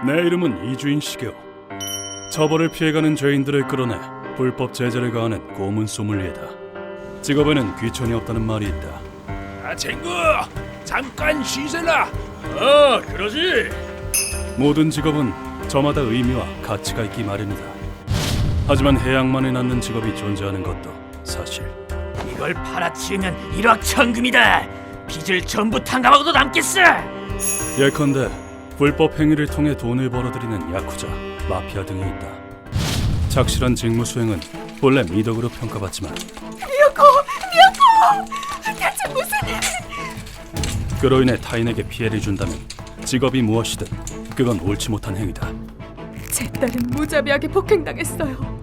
내 이름은 이주인 시교. 처벌을 피해가는 죄인들을 끌어내 불법 제재를 가하는 고문 소믈리에다. 직업에는 귀천이 없다는 말이 있다. 아, 친구, 잠깐 쉬세라. 그러지. 모든 직업은 저마다 의미와 가치가 있기 마련이다. 하지만 해양만에 낳는 직업이 존재하는 것도 사실. 이걸 팔아치우면 1억 천금이다. 빚을 전부 탕감하고도 남겠어. 예컨대 불법 행위를 통해 돈을 벌어들이는 야쿠자, 마피아 등이 있다. 착실한 직무 수행은 본래 미덕으로 평가받지만 미역코! 대체 무슨 일? 그로 인해 타인에게 피해를 준다면 직업이 무엇이든 그건 옳지 못한 행위다. 제 딸은 무자비하게 폭행당했어요.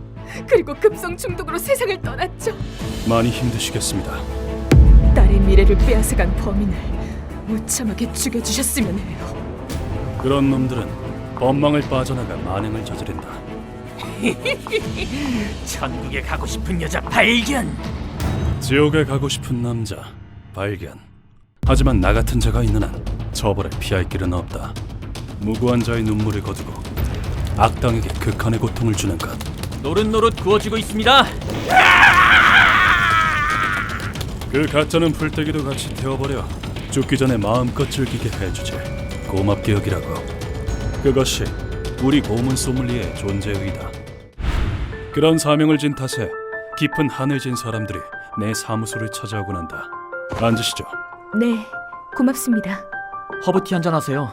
그리고 급성 중독으로 세상을 떠났죠. 많이 힘드시겠습니다. 딸의 미래를 빼앗아간 범인을 무참하게 죽여주셨으면 해요. 그런 놈들은 법망을 빠져나가 만행을 저지른다. 천국에 가고 싶은 여자 발견. 지옥에 가고 싶은 남자 발견. 하지만 나 같은 자가 있는 한 처벌을 피할 길은 없다. 무고한 자의 눈물을 거두고 악당에게 극한의 고통을 주는 것. 노릇노릇 구워지고 있습니다. 그 가짜는 풀떼기도 같이 태워버려 죽기 전에 마음껏 즐기게 해주지. 고맙게 여기라고. 그것이 우리 고문 소믈리에의 존재의다. 그런 사명을 진 탓에 깊은 한을 진 사람들이 내 사무소를 찾아오곤 한다. 앉으시죠. 네, 고맙습니다. 허브티 한잔 하세요.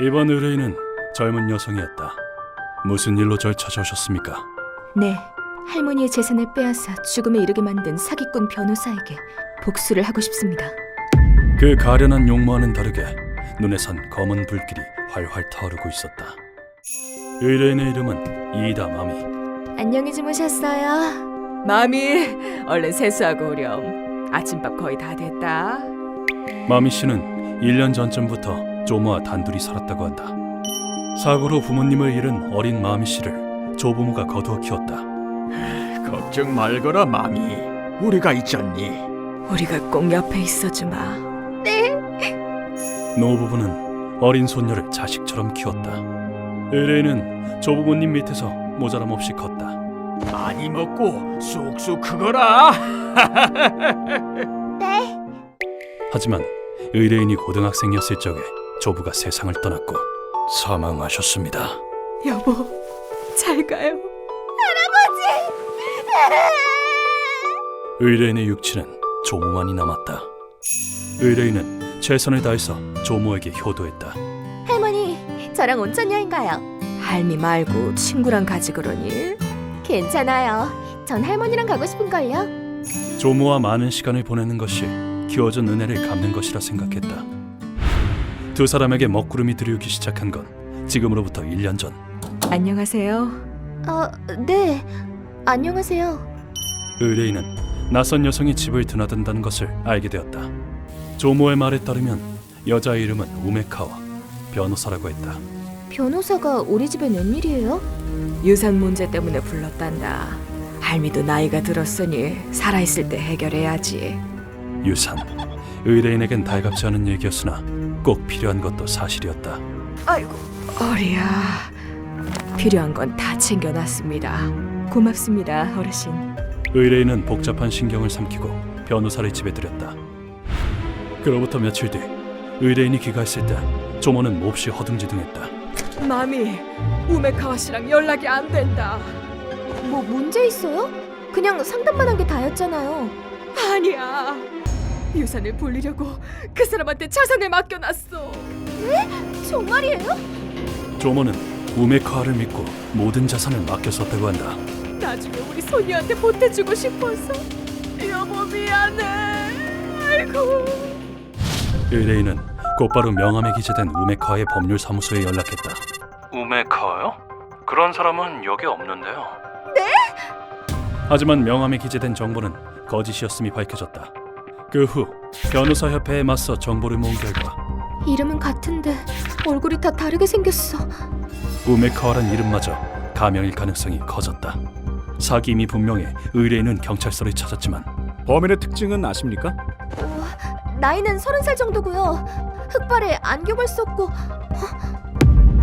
이번 의뢰인은 젊은 여성이었다. 무슨 일로 절 찾아오셨습니까? 네, 할머니의 재산을 빼앗아 죽음에 이르게 만든 사기꾼 변호사에게 복수를 하고 싶습니다. 그 가련한 용모와는 다르게 눈에 선 검은 불길이 활활 타오르고 있었다. 의뢰인의 이름은 이이다 마미. 안녕히 주무셨어요? 마미, 얼른 세수하고 오렴. 아침밥 거의 다 됐다. 마미 씨는 1년 전쯤부터 조모와 단둘이 살았다고 한다. 사고로 부모님을 잃은 어린 마미 씨를 조부모가 거두어 키웠다. 걱정 말거라, 마미. 우리가 있잖니. 우리가 꼭 옆에 있어주마. 노부부는 어린 손녀를 자식처럼 키웠다. 의뢰인은 조부모님 밑에서 모자람 없이 컸다. 많이 먹고 쑥쑥 크거라. 하지만 의뢰인이 고등학생이었을 적에 조부가 세상을 떠났고 사망하셨습니다. 여보, 잘 가요. 의뢰인의 육체는 조모만이 남았다. 의뢰인은 최선을 다해서 조모에게 효도했다. 할머니, 저랑 온천 여행 가요. 할미 말고 친구랑 가지 그러니? 괜찮아요. 전 할머니랑 가고 싶은걸요. 조모와 많은 시간을 보내는 것이 키워준 은혜를 갚는 것이라 생각했다. 두 사람에게 먹구름이 들이우기 시작한 건 지금으로부터 1년 전. 네. 안녕하세요. 의뢰인은 낯선 여성이 집을 드나든다는 것을 알게 되었다. 조모의 말에 따르면 여자의 이름은 우메카와 변호사라고 했다. 변호사가 우리 집에 웬일이에요? 유산 문제 때문에 불렀단다. 할미도 나이가 들었으니 살아있을 때 해결해야지. 유산, 의뢰인에겐 달갑지 않은 얘기였으나 꼭 필요한 것도 사실이었다. 아이고, 어리야. 필요한 건 다 챙겨놨습니다. 고맙습니다, 어르신. 의뢰인은 복잡한 신경을 삼키고 변호사를 집에 들였다. 그로부터 며칠 뒤 의뢰인이 귀가했을 때 조모는 몹시 허둥지둥했다. 마미, 우메카와 씨랑 연락이 안 된다. 뭐 문제 있어요? 그냥 상담만 한 게 다였잖아요. 아니야. 유산을 불리려고 그 사람한테 자산을 맡겨놨어. 정말이에요? 조모는 우메카와를 믿고 모든 자산을 맡겼었다고 한다. 나중에 우리 소녀한테 보태주고 싶어서. 여보 미안해. 아이고. 의뢰인은 곧바로 명함에 기재된 우메카와의 법률사무소에 연락했다. 우메카와요? 그런 사람은 여기 없는데요. 네? 하지만 명함에 기재된 정보는 거짓이었음이 밝혀졌다. 그 후 변호사협회에 맞서 정보를 모은 결과 이름은 같은데 얼굴이 다 다르게 생겼어. 우메카와란 이름마저 가명일 가능성이 커졌다. 사기임이 분명해 의뢰인은 경찰서를 찾았지만 범인의 특징은 아십니까? 나이는 30살 정도고요. 흑발에 안경을 썼고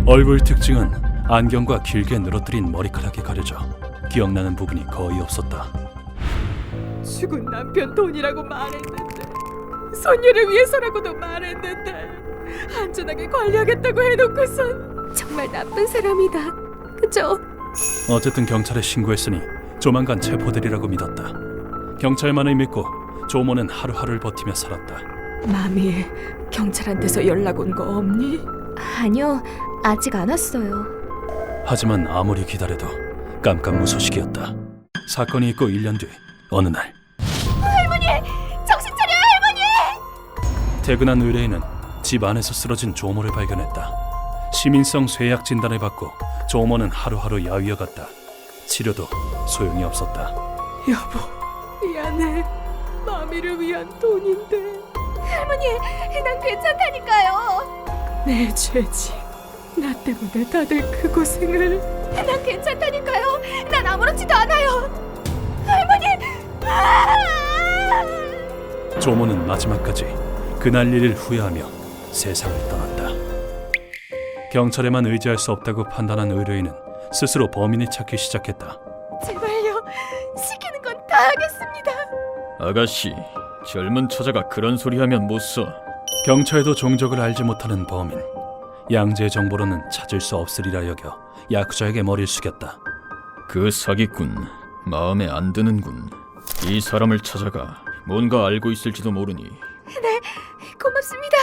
얼굴 특징은 안경과 길게 늘어뜨린 머리카락에 가려져 기억나는 부분이 거의 없었다. 죽은 남편 돈이라고 말했는데, 손녀를 위해서라고도 말했는데, 안전하게 관리하겠다고 해놓고선 정말 나쁜 사람이다. 그죠? 어쨌든 경찰에 신고했으니 조만간 체포되리라고 믿었다. 경찰만을 믿고 조모는 하루하루를 버티며 살았다. 마미, 경찰한테서 연락 온 거 없니? 아니요, 아직 안 왔어요. 하지만 아무리 기다려도 깜깜무소식이었다. 사건이 있고 1년 뒤 어느 날 정신 차려요, 할머니! 퇴근한 의뢰인은 집 안에서 쓰러진 조모를 발견했다. 시민성 쇠약 진단을 받고 조모는 하루하루 야위어갔다. 치료도 소용이 없었다. 여보, 미안해. 마미를 위한 돈인데 할머니, 난 괜찮다니까요. 내 죄지. 나 때문에 다들 그 고생을. 난 괜찮다니까요. 난 아무렇지도 않아요. 할머니! 아! 조모는 마지막까지 그날 일을 후회하며 세상을 떠났다. 경찰에만 의지할 수 없다고 판단한 의뢰인은 스스로 범인을 찾기 시작했다. 제발요. 시키는 건 다 하겠습니다. 아가씨, 젊은 처자가 그런 소리 하면 못 써. 경찰도 종적을 알지 못하는 범인. 양재의 정보로는 찾을 수 없으리라 여겨 야쿠자에게 머리를 숙였다. 그 사기꾼 마음에 안 드는군. 이 사람을 찾아가 뭔가 알고 있을지도 모르니. 고맙습니다.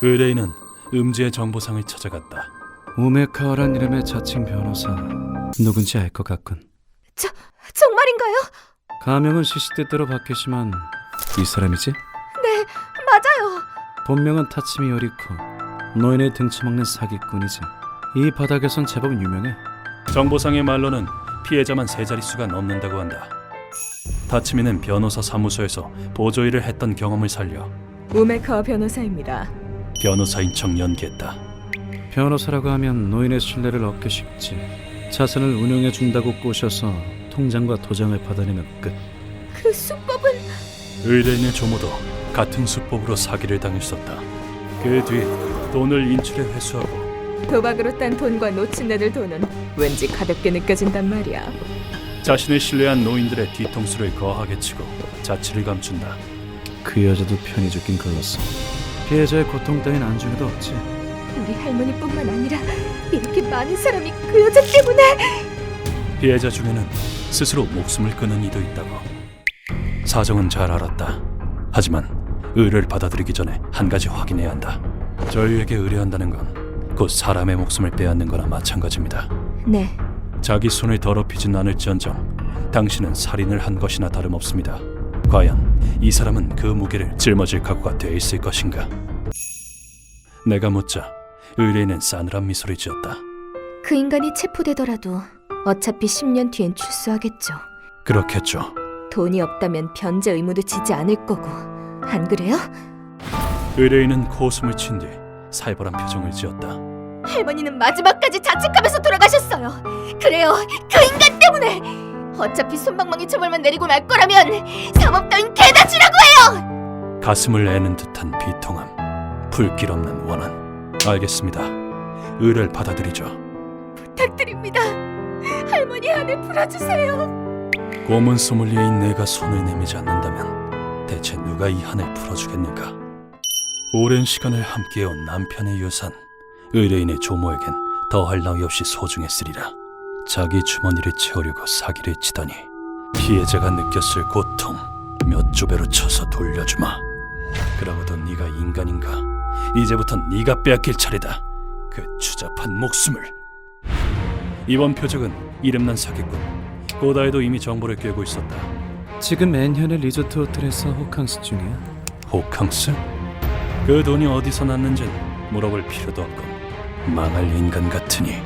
의뢰인은 음지의 정보상을 찾아갔다. 우메카와란 이름의 자칭 변호사 누군지 알 것 같군. 정말인가요? 가명은 시시때때로 바뀌지만 이 사람이지? 네, 맞아요. 본명은 타치미 요리코. 노인의 등쳐먹는 사기꾼이지. 이 바닥에선 제법 유명해. 정보상의 말로는 피해자만 3자릿수가 넘는다고 한다. 다치미는 변호사 사무소에서 보조일을 했던 경험을 살려 우메카와 변호사입니다. 변호사인 척 연기했다. 변호사라고 하면 노인의 신뢰를 얻기 쉽지. 자산을 운용해 준다고 꼬셔서 통장과 도장을 받아내면 끝. 그 수법은 의뢰인의 조모도 같은 수법으로 사기를 당했었다. 그 뒤 돈을 인출해 회수하고 도박으로 딴 돈과 노친네들 돈은 왠지 가볍게 느껴진단 말이야. 자신을 신뢰한 노인들의 뒤통수를 거하게 치고 자취를 감춘다. 그 여자도 편히 죽긴 글렀어. 피해자의 고통 따윈 안중에도 없지. 우리 할머니뿐만 아니라 이렇게 많은 사람이 그 여자 때문에. 피해자 중에는 스스로 목숨을 끊은 이도 있다고. 사정은 잘 알았다. 하지만 의뢰를 받아들이기 전에 한 가지 확인해야 한다. 저희에게 의뢰한다는 건 곧 사람의 목숨을 빼앗는 거나 마찬가지입니다. 네, 자기 손을 더럽히진 않을지언정 당신은 살인을 한 것이나 다름없습니다. 과연 이 사람은 그 무게를 짊어질 각오가 돼 있을 것인가? 내가 묻자 의뢰인은 싸늘한 미소를 지었다. 그 인간이 체포되더라도 어차피 10년 뒤엔 출소하겠죠. 그렇겠죠. 돈이 없다면 변제 의무도 지지 않을 거고. 안 그래요? 의뢰인은 코웃음을 친 뒤 살벌한 표정을 지었다. 할머니는 마지막까지 자책하면서 돌아가셨어요. 그래요, 그 인간 때문에. 어차피 솜방망이 처벌만 내리고 말 거라면 사법 따윈 개나 주라고 해요. 가슴을 애는 듯한 비통함, 불길 없는 원한. 알겠습니다. 의뢰를 받아들이죠. 부탁드립니다. 할머니 한을 풀어주세요. 고문 소믈리에인 내가 손을 내미지 않는다면 대체 누가 이 한을 풀어주겠는가? 오랜 시간을 함께해온 남편의 유산, 의뢰인의 조모에겐 더할 나위 없이 소중했으리라. 자기 주머니를 채우려고 사기를 치다니 피해자가 느꼈을 고통 몇 조배로 쳐서 돌려주마. 그러고도 네가 인간인가? 이제부턴 네가 빼앗길 차례다. 그 추잡한 목숨을. 이번 표적은 이름난 사기꾼 고다에도 이미 정보를 꿰고 있었다. 지금 맨현의 리조트 호텔에서 호캉스 중이야. 호캉스? 그 돈이 어디서 났는진 물어볼 필요도 없고 망할 인간 같으니.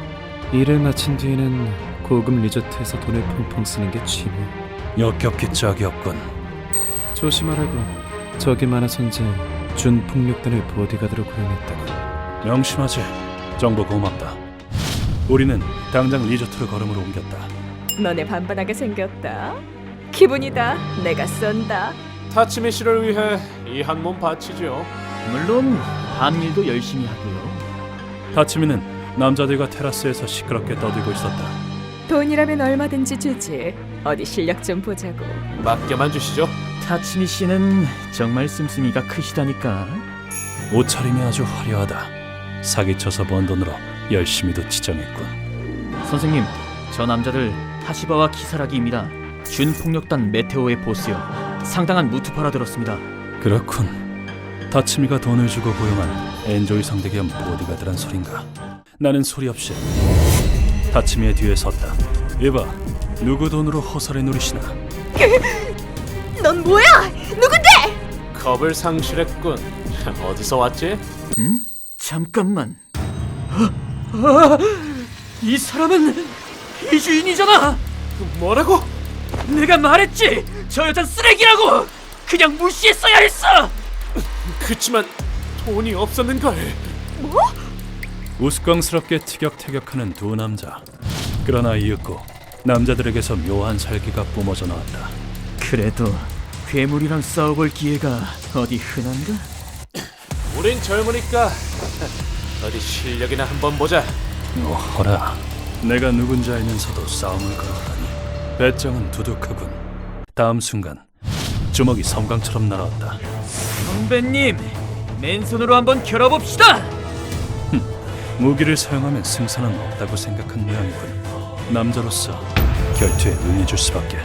일을 마친 뒤에는 고급 리조트에서 돈을 펑펑 쓰는 게 취미야. 역겹기 짝이 없군. 조심하라고. 저기 만화 선제 준 폭력단을 보디가드로 고용했다고. 명심하지. 정보 고맙다. 우리는 당장 리조트로 걸음을 옮겼다. 너네 반반하게 생겼다. 기분이다. 내가 쏜다. 타치미 씨를 위해 이 한 몸 바치죠. 물론 밤일도 열심히 하고요. 다치미는 남자들과 테라스에서 시끄럽게 떠들고 있었다. 돈이라면 얼마든지 주지. 어디 실력 좀 보자고. 맡겨만 주시죠. 타츠미 씨는 정말 씀씀이가 크시다니까. 옷차림이 아주 화려하다. 사기쳐서 번 돈으로 열심히도 치정했군. 선생님, 저 남자들 타시바와 키사라기입니다. 준폭력단 메테오의 보스요. 상당한 무투파라 들었습니다. 그렇군. 다치미가 돈을 주고 고용한 엔조이 상대 겸 보디가드란 소린가. 나는 소리 없이 다치미의 뒤에 섰다. 이봐, 누구 돈으로 허설에 누리시나? 넌 뭐야? 누군데? 겁을 상실했군. 어디서 왔지? 잠깐만. 이 사람은 이 주인이잖아. 뭐라고? 내가 말했지. 저 여잔 쓰레기라고. 그냥 무시했어야 했어. 그치만 돈이 없었는걸. 우스꽝스럽게 티격태격하는 두 남자. 그러나 이윽고 남자들에게서 묘한 살기가 뿜어져 나왔다. 그래도 괴물이랑 싸워볼 기회가 어디 흔한가? 우린 젊으니까 어디 실력이나 한번 보자. 어허라, 내가 누군지 알면서도 싸움을 걸었다니. 배짱은 두둑하군. 다음 순간 주먹이 섬광처럼 날아왔다. 선배님, 맨손으로 한번 겨뤄봅시다. 무기를 사용하면 승산은 없다고 생각한 모양이군. 남자로서 결투에 응해줄 수밖에.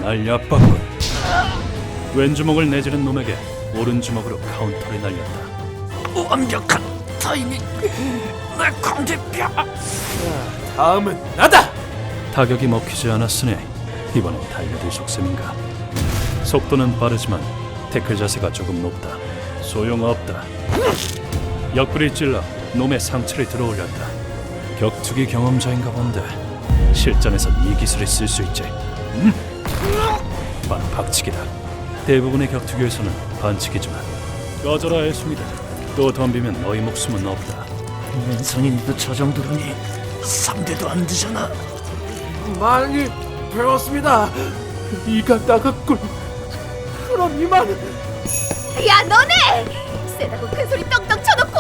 날 얕봤군. 왼주먹을 내지른 놈에게 오른주먹으로 카운터를 날렸다. 완벽한 타이밍. 내 광대뼈. 다음은 나다. 타격이 먹히지 않았으니 이번엔 달려들 속셈인가. 속도는 빠르지만 태클 자세가 조금 높다. 소용없다. 옆구리 찔러 놈의 상체를 들어올렸다. 격투기 경험자인가 본데 실전에선 이 기술을 쓸 수 있지. 바로 박치기다. 대부분의 격투기에서는 반칙이지만 꺼져라 애송이들. 또 덤비면 너희 목숨은 없다. 맨손인데도 저 정도로니 상대도 안 되잖아. 많이 배웠습니다. 이가 나갔군. 그럼 이만. 야, 너네! 세다고 큰 소리 떵떵 쳐놓고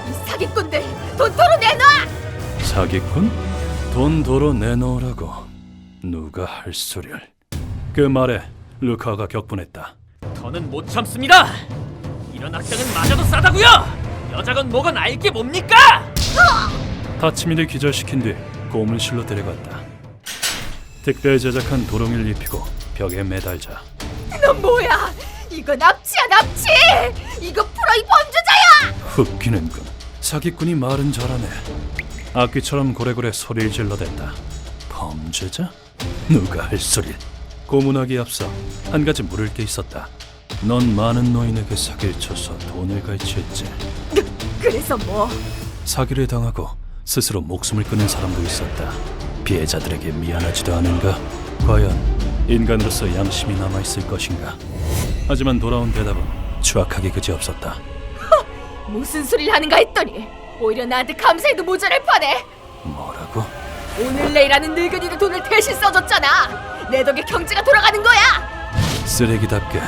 이 사기꾼들 돈 도로 내놔! 사기꾼? 돈 도로 내놓으라고 누가 할 소리를. 그 말에 루카가 격분했다. 더는 못 참습니다. 이런 악당은 맞아도 싸다고요. 여자건 뭐건 알게 뭡니까? 다치미를 기절시킨 뒤 고문실로 데려갔다. 특별 제작한 도롱이를 입히고 벽에 매달자. 넌 뭐야? 이거 납치야, 납치! 이거 풀어, 이 범죄자야! 흑기는군. 사기꾼이 말은 잘하네. 악귀처럼 고래고래 소리를 질러댔다. 범죄자? 누가 할 소릴. 고문하기 앞서 한 가지 물을 게 있었다. 넌 많은 노인에게 사기를 쳐서 돈을 갈취했지. 그래서 뭐? 사기를 당하고 스스로 목숨을 끊은 사람도 있었다. 피해자들에게 미안하지도 않은가? 과연 인간으로서 양심이 남아있을 것인가? 하지만 돌아온 대답은 추악하기 그지없었다. 무슨 소리를 하는가 했더니 오히려 나한테 감사해도 모자랄 판에 뭐라고? 오늘 내일하는 늙은이들 돈을 대신 써줬잖아. 내 덕에 경제가 돌아가는 거야. 쓰레기답게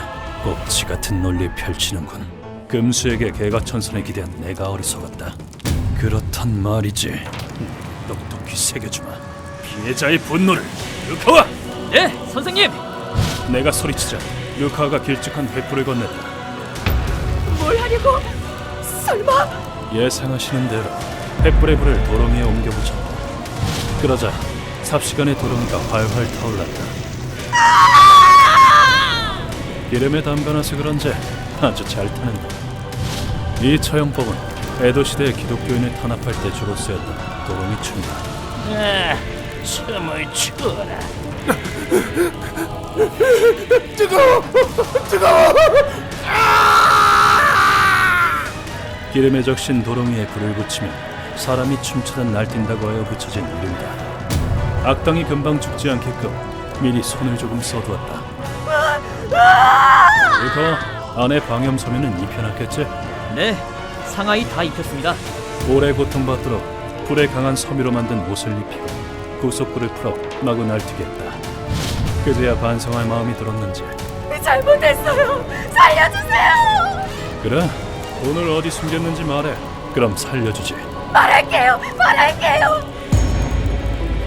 꼭지 같은 논리 펼치는군. 금수에게 개가천선에 기대한 내가 어리석었다. 그렇단 말이지. 똑똑히 새겨주마. 피해자의 분노를. 루카와! 네, 선생님. 내가 소리치자 루카가 길쭉한 횃불을 건넸다. 뭘 하려고? 설마? 예상하시는 대로 횃불의 불을 도롱이에 옮겨붙였다. 그러자 삽시간에 도롱이가 활활 타올랐다. 기름에 담가놔서 그런지 아주 잘 타는다. 이 처형법은 에도시대의 기독교인을 탄압할 때 주로 쓰였던 도롱이 춤이다. 춤을 추어라. 기름에 적신 도롱이에 불을 붙이면 사람이 춤추듯 날뛴다고 하여 붙여진 이름이다. 악당이 금방 죽지 않게끔 미리 손을 조금 써두었다. 루카, 안에 방염소면은 입혀놨겠지? 네, 상하이 다 입혔습니다. 오래 고통받도록 불에 강한 섬유로 만든 옷을 입히고 구속구를 풀어 마구 날뛰겠다. 그제야 반성할 마음이 들었는지. 잘못했어요. 살려주세요. 그래, 돈을 어디 숨겼는지 말해. 그럼 살려주지. 말할게요.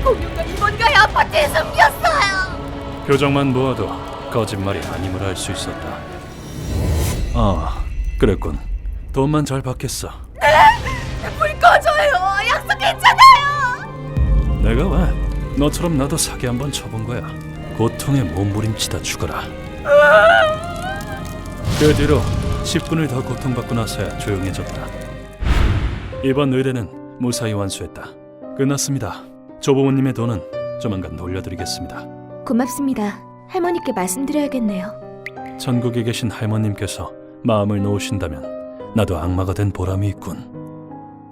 공룡관이 뭔가의 아파트에 숨겼어요. 표정만 보아도 거짓말이 아님을 알 수 있었다. 아, 그랬군. 돈만 잘 받겠어. 불 꺼줘요. 약속했잖아요. 내가 왜? 너처럼 나도 사기 한번 쳐본 거야. 고통에 몸부림치다 죽어라. 그 뒤로 10분을 더 고통받고 나서야 조용해졌다. 이번 의뢰는 무사히 완수했다. 끝났습니다. 조부모님의 돈은 조만간 돌려드리겠습니다. 고맙습니다. 할머니께 말씀드려야겠네요. 천국에 계신 할머님께서 마음을 놓으신다면 나도 악마가 된 보람이 있군.